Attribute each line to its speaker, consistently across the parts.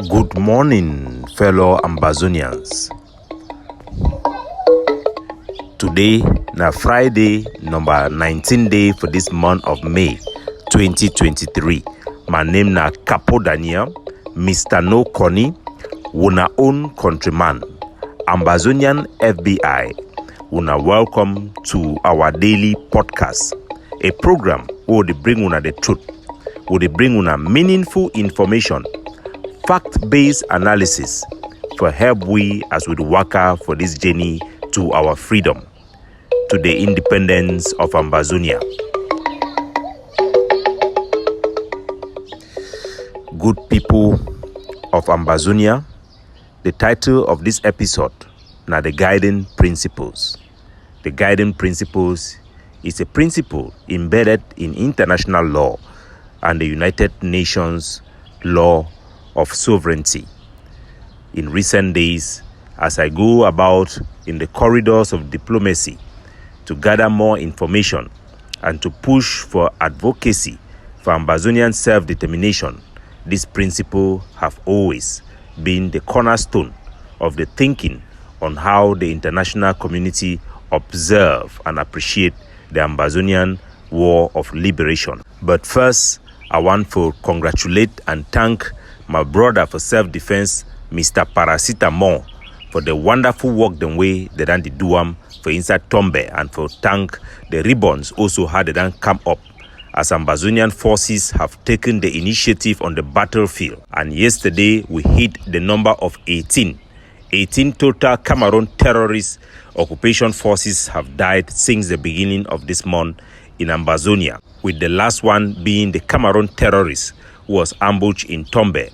Speaker 1: Good morning, fellow Ambazonians. Today, na Friday, number 19 day for this month of May 2023. My name na Capo Daniel, Mr. No Connie, una own countryman, Ambazonian FBI. Una welcome to our daily podcast, a program where they bring una the truth, where they bring una meaningful information, fact-based analysis for help we as we work for this journey to our freedom, to the independence of Ambazonia. Good people of Ambazonia, the title of this episode now the guiding principles. The guiding principles is a principle embedded in international law and the United Nations law of sovereignty. In recent days, as I go about in the corridors of diplomacy to gather more information and to push for advocacy for Ambazonian self-determination, this principle have always been the cornerstone of the thinking on how the international community observe and appreciate the Ambazonian War of Liberation. But first, I want to congratulate and thank my brother for self-defense, Mr. Paracetamol, for the wonderful work the way they done do for inside Tombe, and for thank the ribbons also how they done come up as Ambazonian forces have taken the initiative on the battlefield. And yesterday we hit the number of 18 total Cameroon terrorist occupation forces have died since the beginning of this month in Ambazonia, with the last one being the Cameroon terrorist who was ambushed in Tombe.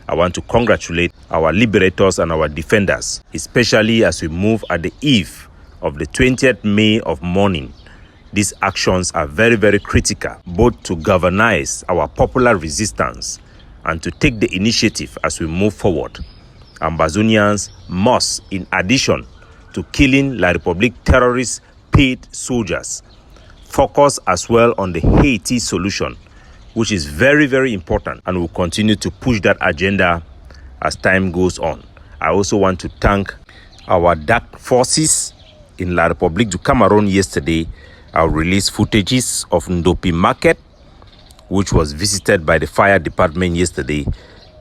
Speaker 1: I want to congratulate our liberators and our defenders, especially as we move at the eve of the 20th May of mourning. These actions are very, very critical, both to galvanize our popular resistance and to take the initiative as we move forward. Ambazonians must, in addition to killing La République terrorist paid soldiers, focus as well on the Haiti solution, which is very, very important, and will continue to push that agenda as time goes on. I also want to thank our dark forces in La République du Cameroon. Yesterday, I released footages of Ndopi Market, which was visited by the fire department yesterday.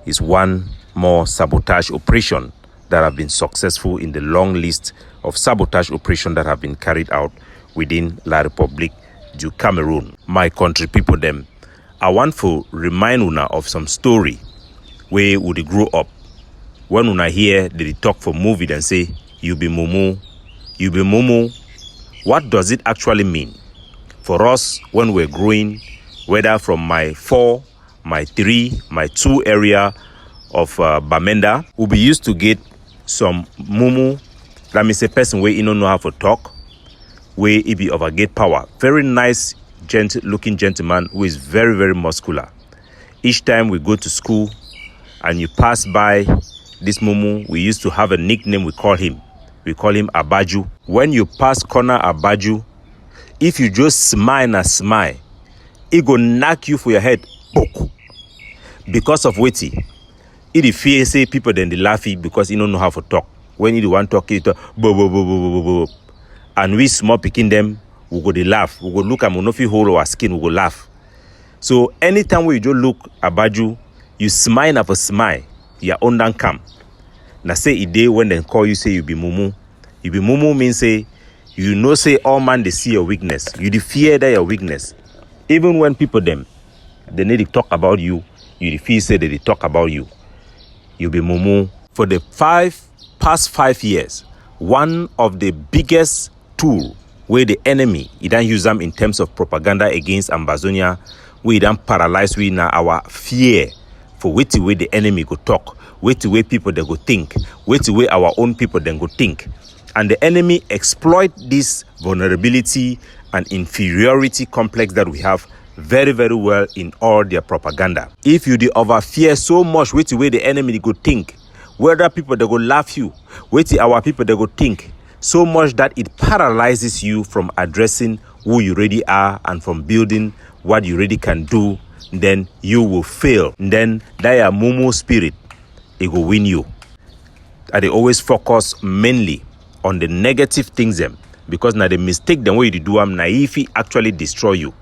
Speaker 1: Is one more sabotage operation that have been successful in the long list of sabotage operations that have been carried out within La République du Cameroon. My country people them, I want to remind una of some story where we grow up. When una hear they talk for movie and say, you be Mumu, you be Mumu. What does it actually mean? For us, when we're growing, whether from my 4, my 3, my 2 area of Bamenda, we be used to get some Mumu, that means a person where you don't know how to talk, where he be overgate power. Very nice, looking gentleman who is very, very muscular. Each time we go to school and you pass by this Mumu, we used to have a nickname we call him. We call him Abaju. When you pass corner Abaju, if you just smile, he go knock you for your head. Because of witty. It fear say people then they laugh because he don't know how to talk. When he want to talk, he talk and we small picking them, we go they laugh. We go look at Monofi hole our skin, we go laugh. So anytime we just look Abaju, you smile of a smile, your own don't come. Now say a day when they call you say you be Mumu. You be Mumu means say you know say all man they see your weakness. You the fear that your weakness. Even when people them they need to talk about you, you the fear say that they talk about you. You be Mumu. For the past 5 years, one of the biggest tool where the enemy he don't use them in terms of propaganda against Ambazonia, we don't paralyze we now our fear for wait the way the enemy go talk, wait the way people they go think, wait the way our own people then go think. And the enemy exploit this vulnerability and inferiority complex that we have very, very well in all their propaganda. If you the over fear so much, wait the way the enemy go think, whether people they go laugh you, wait the our people they go think, so much that it paralyzes you from addressing who you really are and from building what you really can do, then you will fail. Then that Momo Spirit it will win you. And they always focus mainly on the negative things them, because now the mistake the way you do them naive actually destroy you.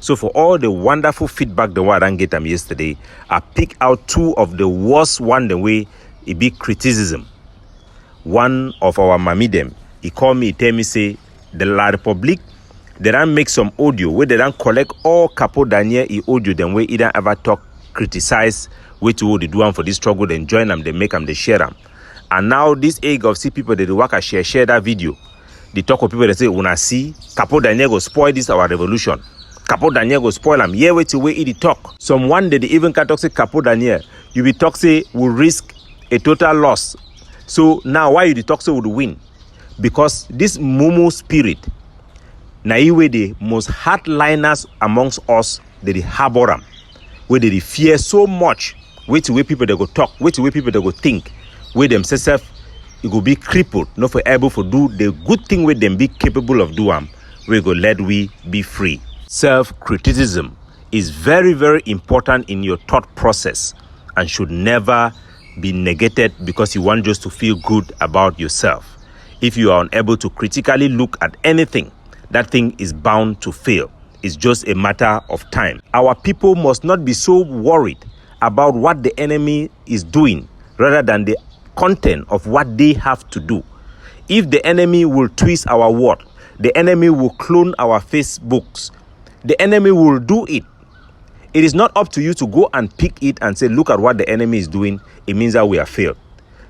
Speaker 1: So for all the wonderful feedback the way I didn't get them yesterday, I pick out two of the worst one the way it be criticism. One of our mami them, he called me, he tell me say the La Republic, they don't make some audio where they don't collect all Capo Daniel audio them way either ever talk, criticize, wait to they do them for this struggle, then join them, they make them, they share them. And now this age of see people they work and share that video. They talk of people that say, when I see Capo Daniel go spoil this our revolution. Capo Daniel go spoil them. Yeah, wait till we eat the talk. Someone they even can talk say Capo Daniel. You be talk say will risk a total loss. So now why you the talk say would win? Because this Momo Spirit, na iwe the most hardliners amongst us, they harbor them. Where they fear so much. Wait till way people they go talk. Wait till way people they go think. Where themselves it will be crippled, not for able to do the good thing with them be capable of doing. We go let we be free. Self-criticism is very, very important in your thought process and should never be negated because you want just to feel good about yourself. If you are unable to critically look at anything, that thing is bound to fail. It's just a matter of time. Our people must not be so worried about what the enemy is doing rather than the content of what they have to do. If the enemy will twist our word, the enemy will clone our Facebooks, the enemy will do it. It is not up to you to go and pick it and say, look at what the enemy is doing. It means that we are failed.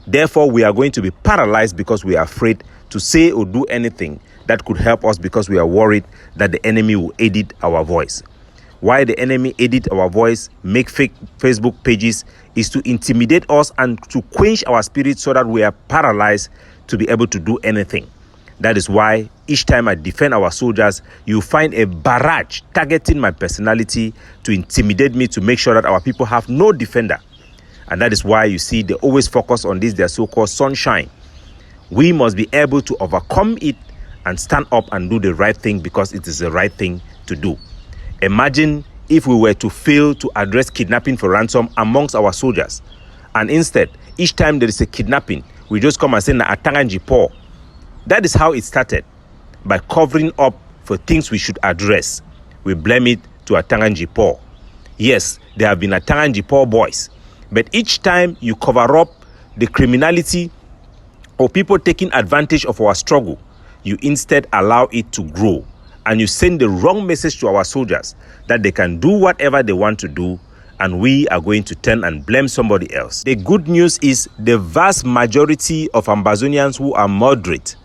Speaker 1: Therefore, we are going to be paralyzed because we are afraid to say or do anything that could help us because we are worried that the enemy will edit our voice. Why the enemy edit our voice, make fake Facebook pages, is to intimidate us and to quench our spirit so that we are paralyzed to be able to do anything. That is why each time I defend our soldiers, you find a barrage targeting my personality to intimidate me, to make sure that our people have no defender. And that is why you see they always focus on this, their so-called sunshine. We must be able to overcome it and stand up and do the right thing because it is the right thing to do. Imagine if we were to fail to address kidnapping for ransom amongst our soldiers. And instead, each time there is a kidnapping, we just come and say, na atanganji poor. That is how it started, by covering up for things we should address. We blame it to atanganji poor. Yes, there have been atanganji poor boys, but each time you cover up the criminality or people taking advantage of our struggle, you instead allow it to grow. And you send the wrong message to our soldiers that they can do whatever they want to do and we are going to turn and blame somebody else. The good news is the vast majority of Ambazonians who are moderate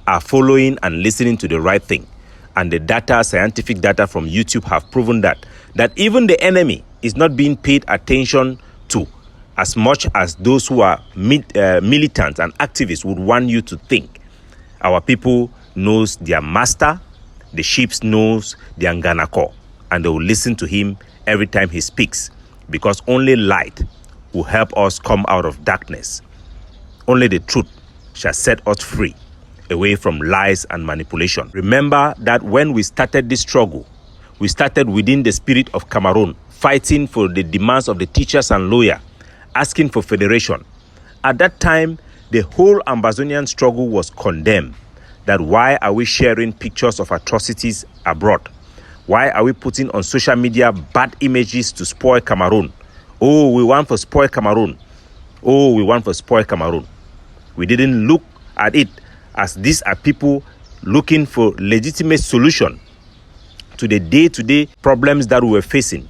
Speaker 1: are following and listening to the right thing. And the data, scientific data from YouTube have proven that even the enemy is not being paid attention to as much as those who are militants and activists would want you to think. Our people knows their master, the sheep knows the Anganako, and they will listen to him every time he speaks, because only light will help us come out of darkness. Only the truth shall set us free away from lies and manipulation. Remember that when we started this struggle, we started within the spirit of Cameroon, fighting for the demands of the teachers and lawyers, asking for federation. At that time, the whole Ambazonian struggle was condemned. That why are we sharing pictures of atrocities abroad? Why are we putting on social media bad images to spoil Cameroon? Oh, we want to spoil Cameroon. Oh, we want to spoil Cameroon. We didn't look at it as these are people looking for legitimate solution to the day-to-day problems that we were facing.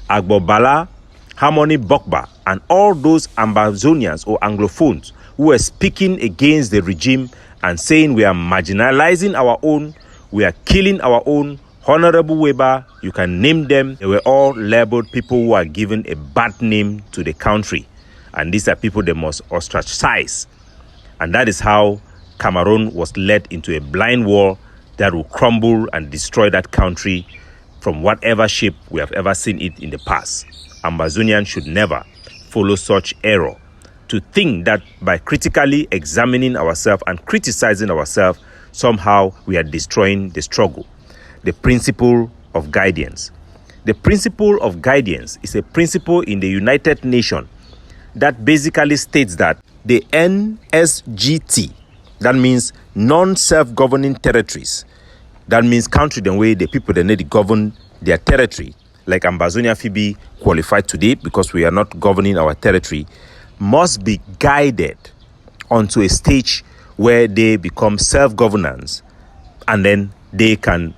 Speaker 1: Agbobala, Harmony Bokba, and all those Ambazonians or Anglophones who were speaking against the regime and saying we are marginalizing our own, we are killing our own. Honorable Weber, you can name them. They were all labeled people who are given a bad name to the country. And these are people they must ostracize. And that is how Cameroon was led into a blind war that will crumble and destroy that country from whatever shape we have ever seen it in the past. Ambazonians should never follow such error, to think that by critically examining ourselves and criticizing ourselves, somehow we are destroying the struggle. The principle of guidance. The principle of guidance is a principle in the United Nations that basically states that the NSGT, that means non-self-governing territories, that means country the way the people they need to govern their territory, like Ambazonia Phoebe qualified today because we are not governing our territory, must be guided onto a stage where they become self-governance, and then they can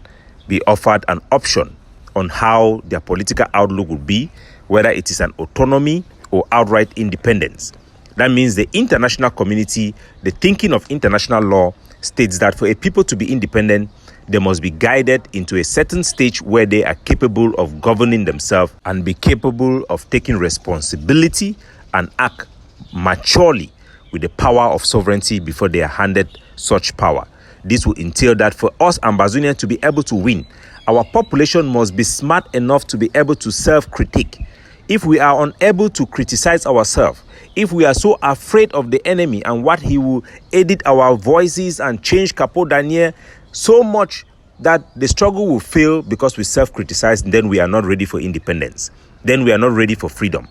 Speaker 1: be offered an option on how their political outlook would be, whether it is an autonomy or outright independence. That means the international community, the thinking of international law states that for a people to be independent, they must be guided into a certain stage where they are capable of governing themselves and be capable of taking responsibility and act maturely with the power of sovereignty before they are handed such power. This will entail that for us Ambazonians to be able to win, our population must be smart enough to be able to self-critique. If we are unable to criticize ourselves, if we are so afraid of the enemy and what he will edit our voices and change Capo Daniel so much that the struggle will fail because we self-criticize, then we are not ready for independence. Then we are not ready for freedom.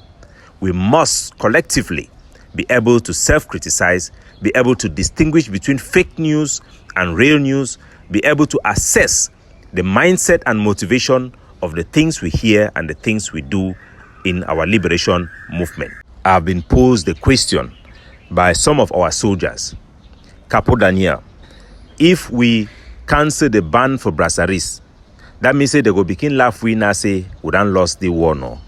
Speaker 1: We must collectively be able to self-criticize, be able to distinguish between fake news and real news, be able to assess the mindset and motivation of the things we hear and the things we do in our liberation movement. I've been posed the question by some of our soldiers, Capo Daniel, if we cancel the ban for brasseries, that means they go begin laugh we now say we don't lost the war no.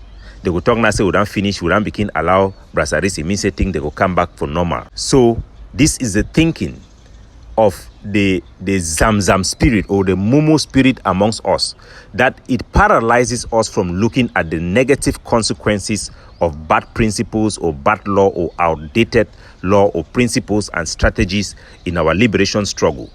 Speaker 1: They go talk now say we don't finish, we don't begin allow brasseries, it means they think they go come back for normal. So this is the thinking of the Zamzam spirit or the Mumu spirit amongst us, that it paralyzes us from looking at the negative consequences of bad principles or bad law or outdated law or principles and strategies in our liberation struggle.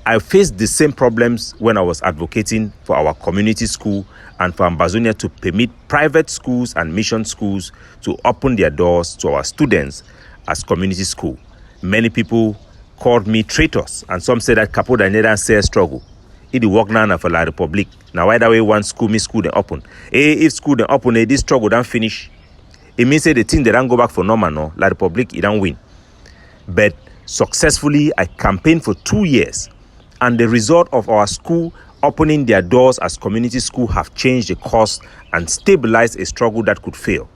Speaker 1: I faced the same problems when I was advocating for our community school and for Ambazonia to permit private schools and mission schools to open their doors to our students as community school. Many people called me traitors, and some said that Capo Daniel say struggle. It work now for La Republic. Now why that way one school, me school they open. If school they open, this struggle don't finish. It means the thing they don't go back for normal no. La Republic it don't win. But successfully I campaigned for 2 years, and the result of our school opening their doors as community school have changed the course and stabilized a struggle that could fail.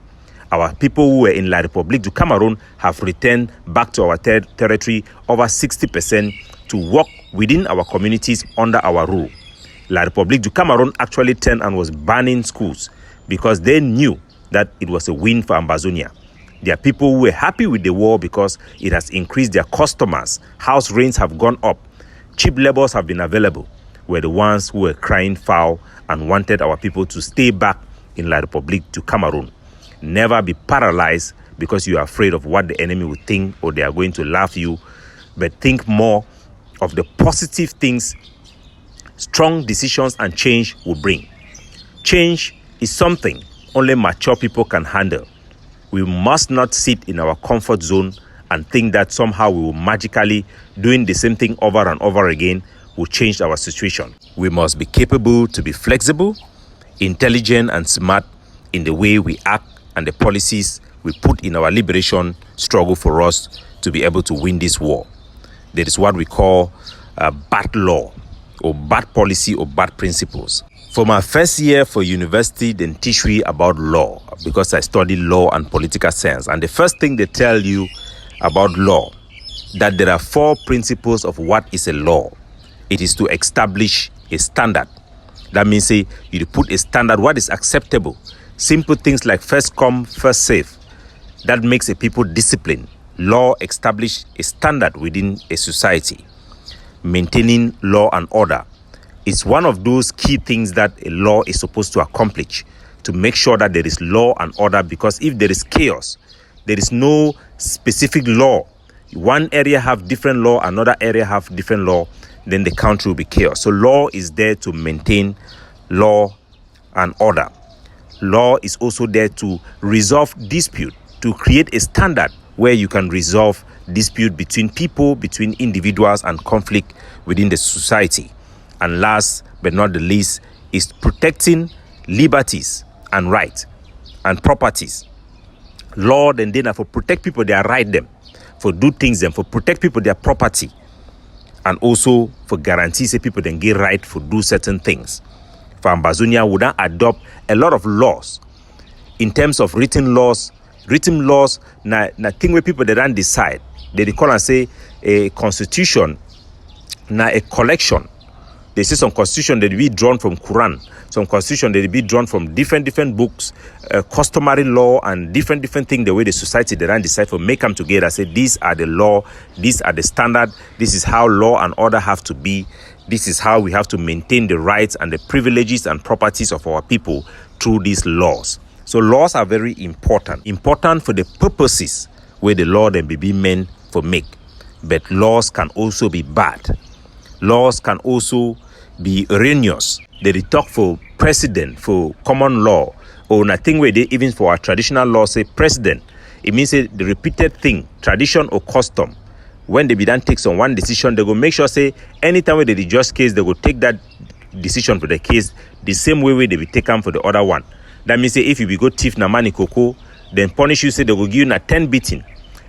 Speaker 1: Our people who were in La Republic du Cameroon have returned back to our territory, over 60%, to work within our communities under our rule. La Republic du Cameroon actually turned and was banning schools because they knew that it was a win for Ambazonia. There are people who were happy with the war because it has increased their customers. House rents have gone up. Cheap labors have been available. Were the ones who were crying foul and wanted our people to stay back in La Republic du Cameroon. Never be paralyzed because you are afraid of what the enemy will think or they are going to laugh you, but think more of the positive things strong decisions and change will bring. Change is something only mature people can handle. We must not sit in our comfort zone and think that somehow we will magically doing the same thing over and over again will change our situation. We must be capable to be flexible, intelligent and smart in the way we act and the policies we put in our liberation struggle for us to be able to win this war. There is what we call bad law or bad policy or bad principles. For my first year for university, they teach me about law because I studied law and political science. And the first thing they tell you about law, that there are 4 principles of what is a law. It is to establish a standard. That means say you put a standard, what is acceptable. Simple things like first come, first serve. That makes a people disciplined. Law establish a standard within a society. Maintaining law and order is one of those key things that a law is supposed to accomplish, to make sure that there is law and order, because if there is chaos, there is no specific law. One area have different law, another area have different law, then the country will be chaos. So law is there to maintain law and order. Law is also there to resolve dispute, to create a standard where you can resolve dispute between people, between individuals, and conflict within the society. And last but not the least is protecting liberties and rights and properties. Law then they for protect people their right them, for do things them, for protect people their property, and also for guarantee say people then get right for do certain things. For Ambazonia would not adopt a lot of laws in terms of written laws. Written laws na thing where people they don't decide. They call and say a constitution na a collection. They say some constitution that be drawn from Quran, some constitution that be drawn from different books, customary law and different things. The way the society they don't decide for make them together. Say these are the law, these are the standard. This is how law and order have to be. This is how we have to maintain the rights and the privileges and properties of our people through these laws. So laws are very important for the purposes where the law then be meant for make. But laws can also be bad. Laws can also be erroneous. They talk for precedent, for common law, or nothing where they even for our traditional law say precedent. It means the repeated thing, tradition or custom. When they be done takes on one decision, they go make sure say anytime where they just case, they go take that decision for the case the same way they be taken for the other one. That means say if you be go thief na money cocoa, then punish you say they will give you na 10 beating.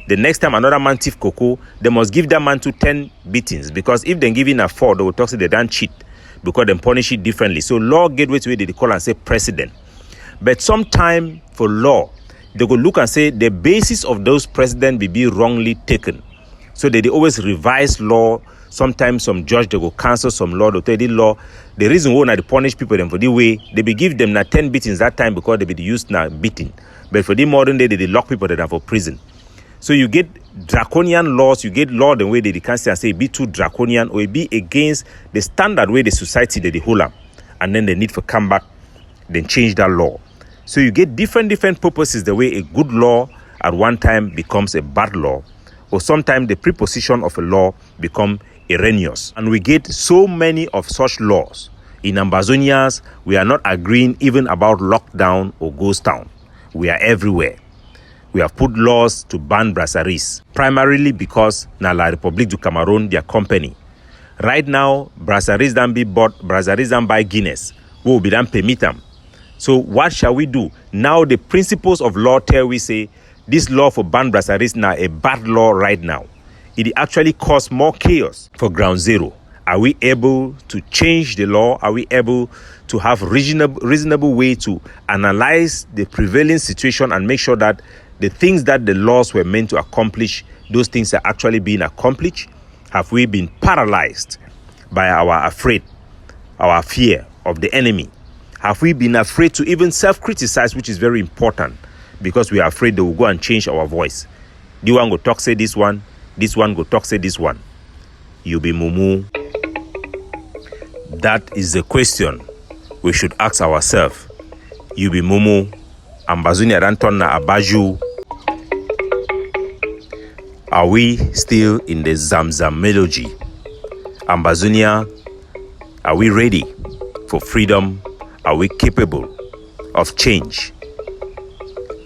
Speaker 1: The next time another man thief cocoa, they must give that man to 10 beatings, because if they give in a 4, they will talk say they don't cheat because they punish it differently. So law gateway to where they call and say precedent. But sometime for law, they go look and say the basis of those precedent be wrongly taken. So they always revise law. Sometimes some judge they go cancel some law, they tell the law. The reason why they punish people them for the way they be give them na 10 beatings that time because they be used na beating. But for the modern day they lock people that are for prison. So you get draconian laws, you get law the way they can say it be too draconian or it be against the standard way the society that they hold up, and then they need to come back, then change that law. So you get different purposes the way a good law at one time becomes a bad law, or sometimes the preposition of a law become erroneous. And we get so many of such laws. In Ambazonians, we are not agreeing even about lockdown or ghost town. We are everywhere. We have put laws to ban brasseries, primarily because na La République du Cameroon, their company. Right now, brasseries don't be bought, brasseries don't buy Guinness. We will be done permit them. So what shall we do? Now the principles of law tell we say, this law for ban brasseries now a bad law right now. It actually cause more chaos for ground zero. Are we able to change the law? Are we able to have reasonable way to analyze the prevailing situation and make sure that the things that the laws were meant to accomplish, those things are actually being accomplished? Have we been paralyzed by our fear of the enemy? Have we been afraid to even self-criticize, which is very important, because we are afraid they will go and change our voice? The one go talk say this one go talk say this one. You be Mumu. That is the question we should ask ourselves. You be Mumu. Ambazonia Rantona Abaju. Are we still in the Zamzam melody? Ambazonia, are we ready for freedom? Are we capable of change?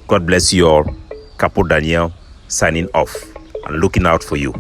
Speaker 1: God bless you all. Capo Daniel signing off and looking out for you.